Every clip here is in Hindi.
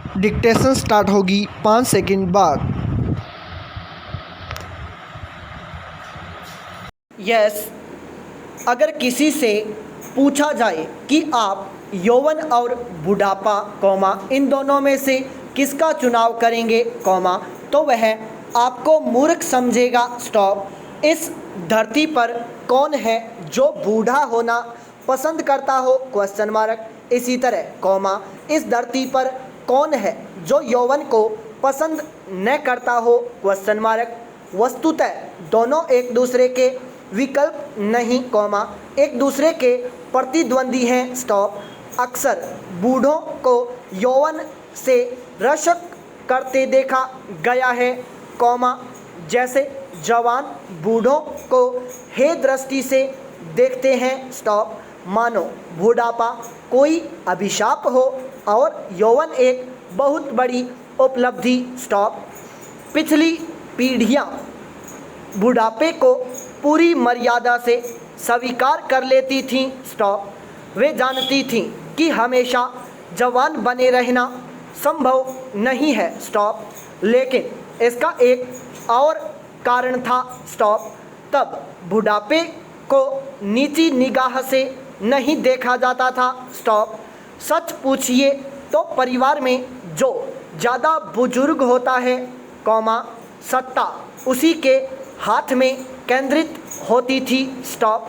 डिक्टेशन स्टार्ट होगी 5 सेकंड बाद। यस, अगर किसी से पूछा जाए कि आप यौवन और बुढ़ापा इन दोनों में से किसका चुनाव करेंगे तो वह आपको मूर्ख समझेगा। स्टॉप। इस धरती पर कौन है जो बूढ़ा होना पसंद करता हो इसी तरह इस धरती पर कौन है जो यौवन को पसंद न करता हो वस्तुतः दोनों एक दूसरे के विकल्प नहीं एक दूसरे के प्रतिद्वंदी हैं। स्टॉप। अक्सर बूढ़ों को यौवन से रशक करते देखा गया है जैसे जवान बूढ़ों को हे दृष्टि से देखते हैं। स्टॉप। मानो बुढ़ापा कोई अभिशाप हो और यौवन एक बहुत बड़ी उपलब्धि। स्टॉप। पिछली पीढ़ियां बुढ़ापे को पूरी मर्यादा से स्वीकार कर लेती थीं। स्टॉप। वे जानती थीं कि हमेशा जवान बने रहना संभव नहीं है। स्टॉप। लेकिन इसका एक और कारण था। स्टॉप। तब बुढ़ापे को नीची निगाह से नहीं देखा जाता था। स्टॉप। सच पूछिए तो परिवार में जो ज़्यादा बुजुर्ग होता है सत्ता उसी के हाथ में केंद्रित होती थी। स्टॉप।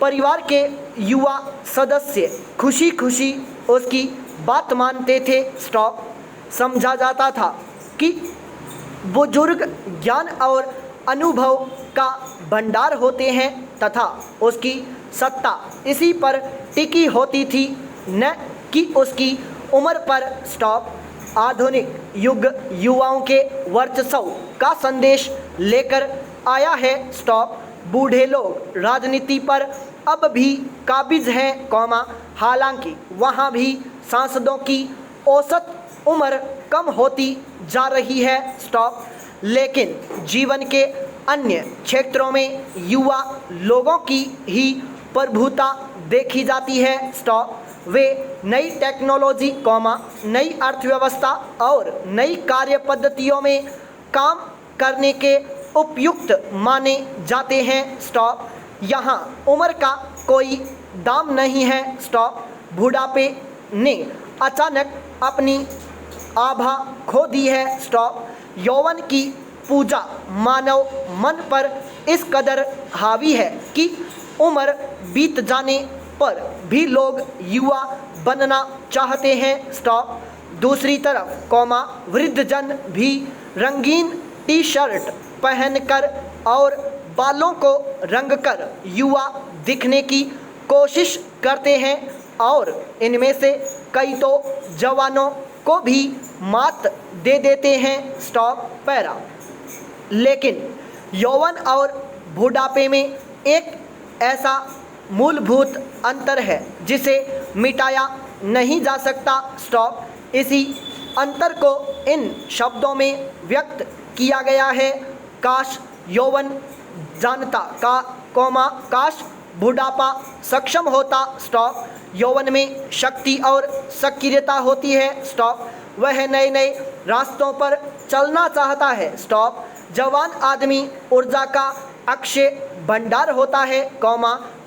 परिवार के युवा सदस्य खुशी खुशी उसकी बात मानते थे। स्टॉप। समझा जाता था कि बुजुर्ग ज्ञान और अनुभव का भंडार होते हैं तथा उसकी सत्ता इसी पर टिकी होती थी न कि उसकी उम्र पर। स्टॉप। आधुनिक युग युवाओं के वर्चस्व का संदेश लेकर आया है। स्टॉप। बूढ़े लोग राजनीति पर अब भी काबिज हैं हालांकि वहाँ भी सांसदों की औसत उम्र कम होती जा रही है। स्टॉप। लेकिन जीवन के अन्य क्षेत्रों में युवा लोगों की ही प्रभुता देखी जाती है। स्टॉप। वे नई टेक्नोलॉजी नई अर्थव्यवस्था और नई कार्य पद्धतियों में काम करने के उपयुक्त माने जाते हैं। स्टॉप। यहाँ उम्र का कोई दाम नहीं है। स्टॉप। बुढ़ापे ने अचानक अपनी आभा खो दी है। स्टॉप। यौवन की पूजा मानव मन पर इस कदर हावी है कि उम्र बीत जाने पर भी लोग युवा बनना चाहते हैं। स्टॉप। दूसरी तरफ वृद्धजन भी रंगीन टी शर्ट पहनकर और बालों को रंगकर युवा दिखने की कोशिश करते हैं और इनमें से कई तो जवानों को भी मात दे देते हैं। स्टॉप। पैरा। लेकिन यौवन और बुढ़ापे में एक ऐसा मूलभूत अंतर है जिसे मिटाया नहीं जा सकता। स्टॉप। इसी अंतर को इन शब्दों में व्यक्त किया गया है। काश यौवन जानता काश बुढ़ापा सक्षम होता। स्टॉप। यौवन में शक्ति और सक्रियता होती है। स्टॉप। वह नए नए रास्तों पर चलना चाहता है। स्टॉप। जवान आदमी ऊर्जा का अक्षय भंडार होता है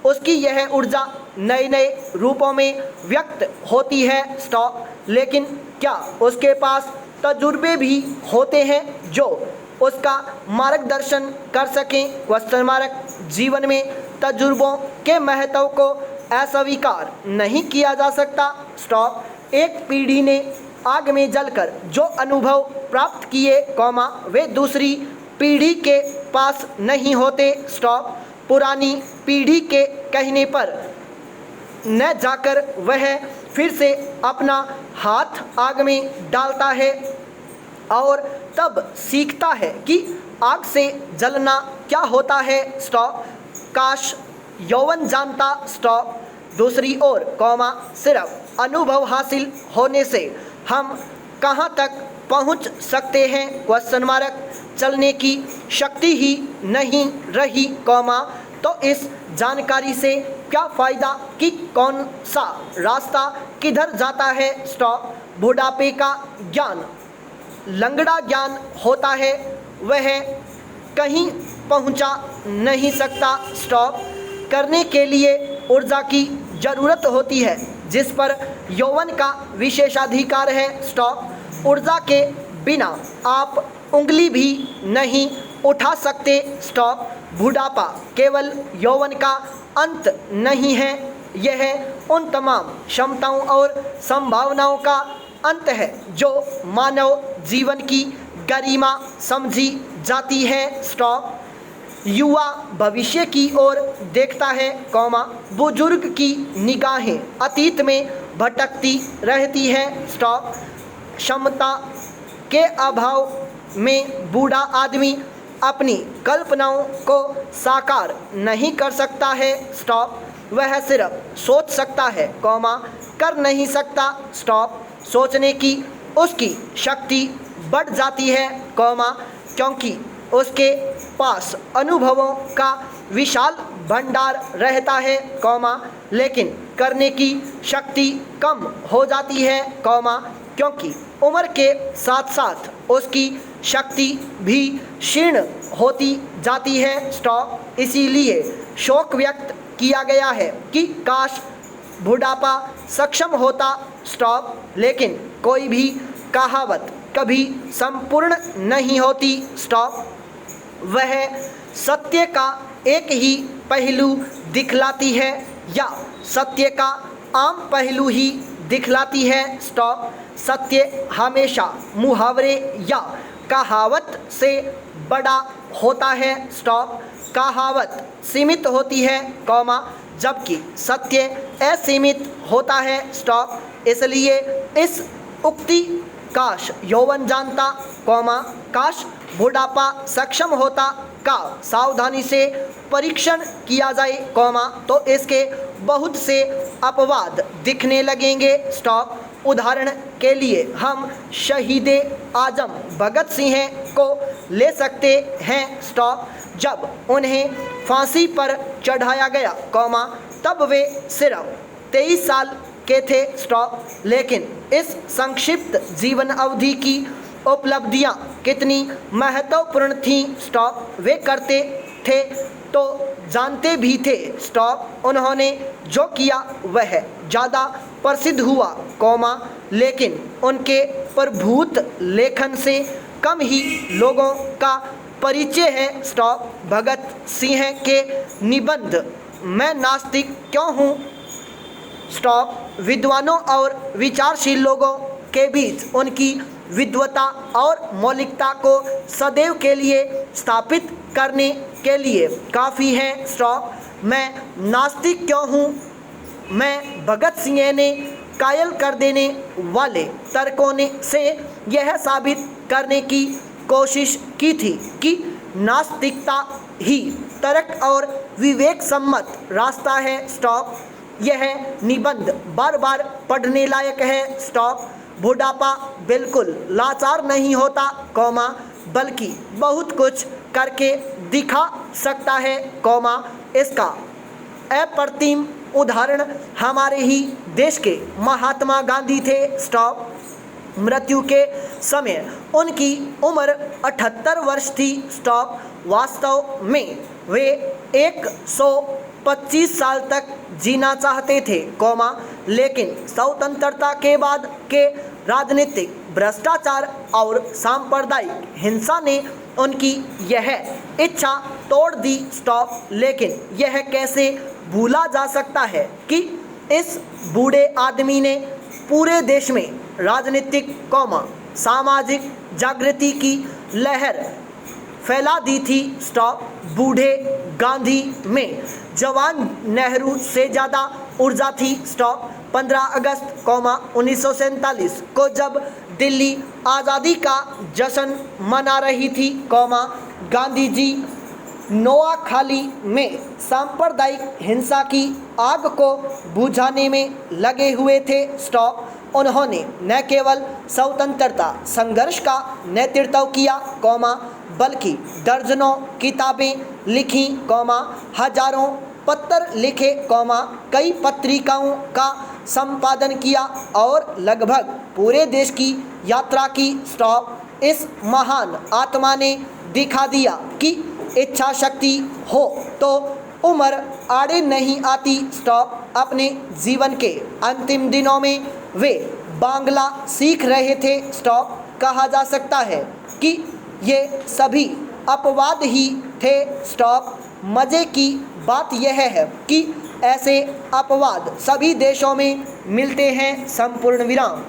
उसकी यह ऊर्जा नए नए रूपों में व्यक्त होती है। स्टॉप। लेकिन क्या उसके पास तजुर्बे भी होते हैं जो उसका मार्गदर्शन कर सकें जीवन में तजुर्बों के महत्व को अस्वीकार नहीं किया जा सकता। स्टॉप। एक पीढ़ी ने आग में जलकर जो अनुभव प्राप्त किए वे दूसरी पीढ़ी के पास नहीं होते। स्टॉप। पुरानी पीढ़ी के कहने पर न जाकर वह फिर से अपना हाथ आग में डालता है और तब सीखता है कि आग से जलना क्या होता है। स्टॉप। काश यौवन जानता। स्टॉप। दूसरी ओर सिर्फ अनुभव हासिल होने से हम कहाँ तक पहुँच सकते हैं चलने की शक्ति ही नहीं रही तो इस जानकारी से क्या फ़ायदा कि कौन सा रास्ता किधर जाता है। स्टॉप। बुढ़ापे का ज्ञान लंगड़ा ज्ञान होता है, वह कहीं पहुंचा नहीं सकता। स्टॉप करने के लिए ऊर्जा की ज़रूरत होती है, जिस पर यौवन का विशेषाधिकार है। स्टॉप ऊर्जा के बिना आप उंगली भी नहीं उठा सकते। स्टॉप बुढ़ापा केवल यौवन का अंत नहीं है, यह उन तमाम क्षमताओं और संभावनाओं का अंत है जो मानव जीवन की गरिमा समझी जाती है। स्टॉप युवा भविष्य की ओर देखता है, बुजुर्ग की निगाहें अतीत में भटकती रहती है। स्टॉप क्षमता के अभाव में बूढ़ा आदमी अपनी कल्पनाओं को साकार नहीं कर सकता है। स्टॉप वह सिर्फ सोच सकता है, कर नहीं सकता। स्टॉप सोचने की उसकी शक्ति बढ़ जाती है, क्योंकि उसके पास अनुभवों का विशाल भंडार रहता है, लेकिन करने की शक्ति कम हो जाती है, क्योंकि उम्र के साथ साथ उसकी शक्ति भी क्षीण होती जाती है। स्टॉप इसीलिए शोक व्यक्त किया गया है कि काश बुढ़ापा सक्षम होता। स्टॉप लेकिन कोई भी कहावत कभी संपूर्ण नहीं होती। स्टॉप वह सत्य का एक ही पहलू दिखलाती है या सत्य का आम पहलू ही दिखलाती है। स्टॉप सत्य हमेशा मुहावरे या कहावत से बड़ा होता है। स्टॉप कहावत सीमित होती है, जबकि सत्य असीमित होता है। स्टॉप इसलिए इस उक्ति काश यौवन जानता, काश बुढ़ापा सक्षम होता का सावधानी से परीक्षण किया जाए, तो इसके बहुत से अपवाद दिखने लगेंगे। स्टॉप उदाहरण के लिए हम शहीद आजम भगत सिंह को ले सकते हैं। स्टॉप जब उन्हें फांसी पर चढ़ाया गया, तब वे सिर्फ 23 साल के थे। स्टॉप लेकिन इस संक्षिप्त जीवन अवधि की उपलब्धियां कितनी महत्वपूर्ण थीं। स्टॉप वे करते थे तो जानते भी थे। स्टॉप उन्होंने जो किया वह ज़्यादा प्रसिद्ध हुआ, लेकिन उनके प्रभुत लेखन से कम ही लोगों का परिचय है। स्टॉप भगत सिंह के निबंध मैं नास्तिक क्यों हूँ। स्टॉप विद्वानों और विचारशील लोगों के बीच उनकी विद्वता और मौलिकता को सदैव के लिए स्थापित करने के लिए काफ़ी है। स्टॉप मैं नास्तिक क्यों हूँ। मैं भगत सिंह ने कायल कर देने वाले तर्कों ने से यह साबित करने की कोशिश की थी कि नास्तिकता ही तर्क और विवेक सम्मत रास्ता है। स्टॉप यह निबंध बार बार पढ़ने लायक है। स्टॉप बुढ़ापा बिल्कुल लाचार नहीं होता, बल्कि बहुत कुछ करके दिखा सकता है, इसका अप्रतिम उदाहरण हमारे ही देश के महात्मा गांधी थे। स्टॉप मृत्यु के समय उनकी उम्र 78 वर्ष थी। स्टॉप वास्तव में वे 125 साल तक जीना चाहते थे, लेकिन स्वतंत्रता के बाद के राजनीतिक भ्रष्टाचार और सांप्रदायिक हिंसा ने उनकी यह इच्छा तोड़ दी। स्टॉप लेकिन यह कैसे भूला जा सकता है कि इस बूढ़े आदमी ने पूरे देश में राजनीतिक सामाजिक जागृति की लहर फैला दी थी। स्टॉप बूढ़े गांधी में जवान नेहरू से ज़्यादा ऊर्जा थी। स्टॉप 15 अगस्त 1947 को जब दिल्ली आज़ादी का जश्न मना रही थी, गांधी जी नोआखाली में सांप्रदायिक हिंसा की आग को बुझाने में लगे हुए थे। स्टॉप उन्होंने न केवल स्वतंत्रता संघर्ष का नेतृत्व किया, बल्कि दर्जनों किताबें लिखीं, हजारों पत्र लिखे, कई पत्रिकाओं का संपादन किया और लगभग पूरे देश की यात्रा की स्टॉप। इस महान आत्मा ने दिखा दिया कि इच्छा शक्ति हो तो उम्र आड़े नहीं आती स्टॉप। अपने जीवन के अंतिम दिनों में वे बांग्ला सीख रहे थे स्टॉप। कहा जा सकता है कि ये सभी अपवाद ही थे स्टॉप। मज़े की बात यह है कि ऐसे अपवाद सभी देशों में मिलते हैं संपूर्ण विराम।